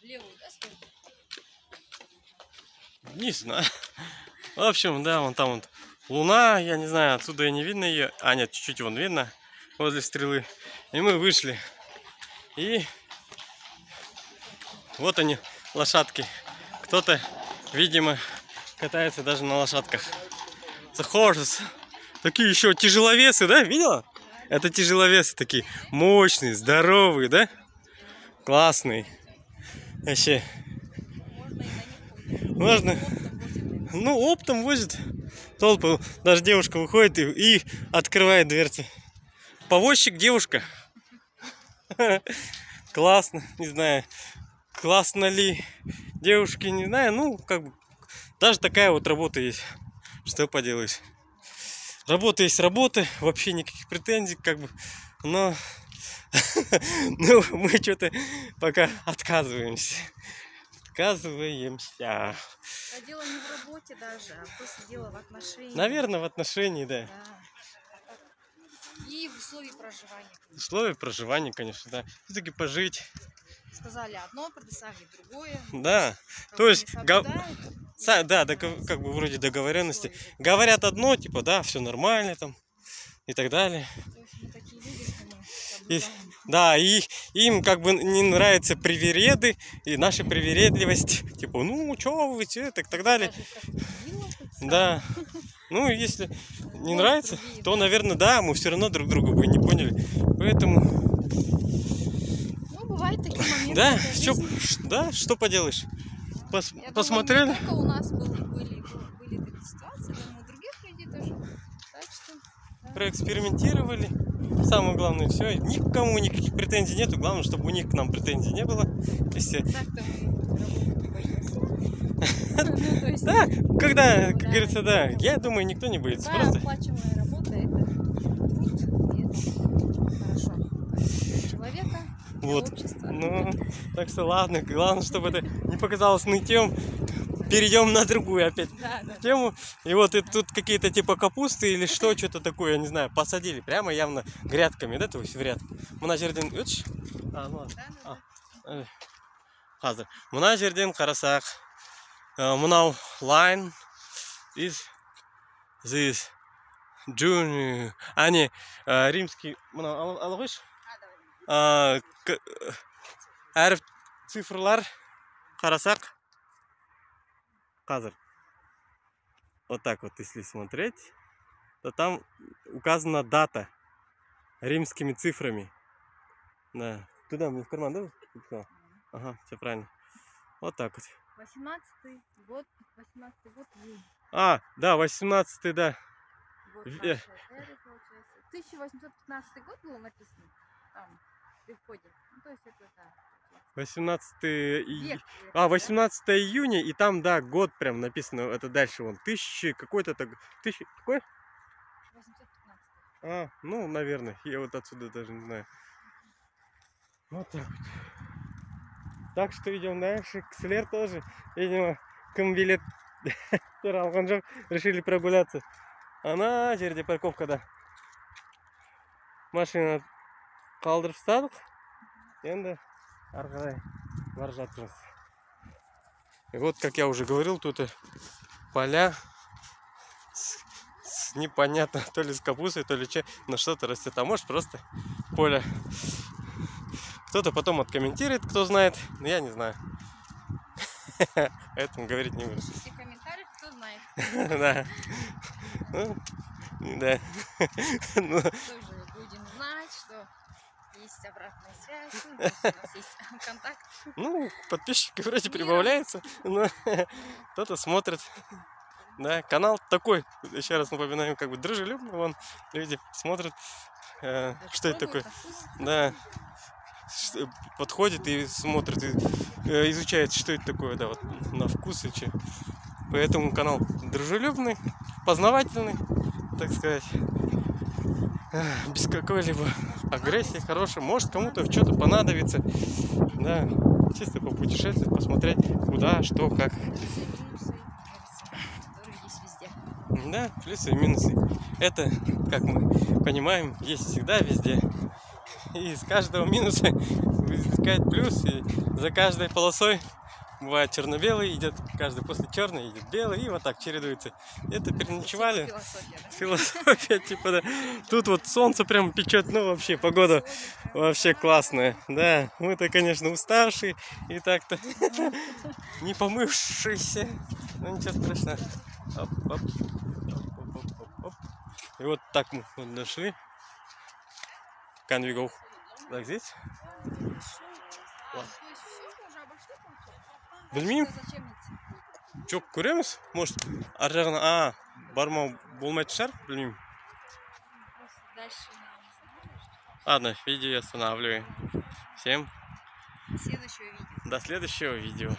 Левую, да, сторону? Не знаю. В общем, да, вон там вот луна, я не знаю, отсюда и не видно ее. А, нет, чуть-чуть вон видно, возле стрелы. И мы вышли. И вот они, лошадки. Кто-то, видимо, катается даже на лошадках. The horses. Такие еще тяжеловесы, да? Видела? Это тяжеловесы такие. Мощные, здоровые, да? Классные. Вообще. Можно. Ну, оптом возит. Толпу. Даже девушка выходит и открывает дверцы. Повозчик девушка. Классно. Не знаю, классно ли девушки, не знаю. Ну, как бы, даже такая вот работа есть. Что поделаешь. Работа есть работа. Вообще никаких претензий, как бы. Но ну, мы что-то пока отказываемся. Отказываемся. А дело не в работе даже, а просто дело в отношениях. Наверное, в отношении, да. И в условии проживания. Условия проживания, конечно, да. Все-таки пожить. Сказали одно, предоставили другое. Да. То есть, да, как бы вроде договоренности. Говорят одно, типа, да, все нормально там и так далее. Да, и им как бы не нравятся привереды и наша привередливость. Типа, ну, чё вы, и так далее. Да. Ну, если не нравится, то, наверное, да, мы все равно друг друга бы не поняли. Поэтому... Ну, бывают такие моменты. Да, что поделаешь. Посмотрели. Думаю, не только у нас были такие ситуации, но у других людей тоже. Так что, да. Проэкспериментировали. Самое главное, все. Никому никаких претензий нету. Главное, чтобы у них к нам претензий не было. Если... Так-то мы боимся. Да, когда, как говорится, да, я думаю, никто не боится. Просто оплачиваемая работа, это труд, и это хорошо. Для человека, для общества. Ну, так что ладно, главное, чтобы это не показалось нытьем. Перейдем на другую опять тему. И вот и тут какие-то типа капусты или что-то такое, я не знаю, посадили прямо явно грядками, да, то есть в ряд. Мына жерден Hazır. Мына жерден қарасақ, мынау line is this June. Они римский, мынау ала қойшы. Әріп цифрлар қарасақ. Казар. Вот так вот, если смотреть, то там указана дата римскими цифрами. Да. Туда, мне в карман, да? Ага, все правильно. Вот так вот. 18-й год июнь. А, да, 18-й, да. Год нашей эры, получается. 1815 год было написано там, при входе. Ну, то есть это, да. 18 июня, и там, да, год прям написано, это дальше вон, 1000 какой-то, какой? 815. А, ну, наверное, я вот отсюда даже не знаю. Вот так вот. Так что идем дальше, Ксілер тоже, видимо, кім решили прогуляться. Ана жерде парковка, да. Машина қалдырып тастадық, енді арқарай бара жатырмыз. И вот, как я уже говорил, тут поля с непонятно, то ли с капустой, то ли на что-то растет, а может просто поле. Кто-то потом откомментирует, кто знает, но я не знаю. Поэтому говорить не буду. Пишите в комментариях, кто знает. Да. Да. Тоже будем знать, что есть обратная связь, у нас есть контакт. Ну, подписчики вроде прибавляются, но кто-то смотрит. Да, канал такой, еще раз напоминаем, как бы дружелюбный, вон люди смотрят, что это такое. Да, подходит и смотрит, и изучает, что это такое, да, вот на вкус и че. Поэтому канал дружелюбный, познавательный, так сказать, без какой-либо агрессии, хорошей. Может кому-то что-то понадобится, да, чисто попутешествовать, посмотреть, куда, что, как. Да, плюсы и минусы. Это, как мы понимаем, есть всегда везде. И из каждого минуса пересекает плюс, и за каждой полосой бывает черно-белый, идет каждый после черный, идет белый, и вот так чередуется. Это переночевали. Философия, да? Философия, типа, да. Тут вот солнце прям печет, ну вообще погода вообще классная. Да, мы-то, конечно, уставшие и так-то не помывшиеся, но ничего страшного. Оп, оп, оп, оп, оп, оп, оп. И вот так мы вот дошли. Can we go? Так, здесь? Білмеймін. Зачем идти? Жоқ, көреміз. Может, ар жағына, бармау болмайтын шығар, білмеймін. Просто дальше не знаешь. Ладно, видео останавливаем. Всем Следующего видео. до следующего видео.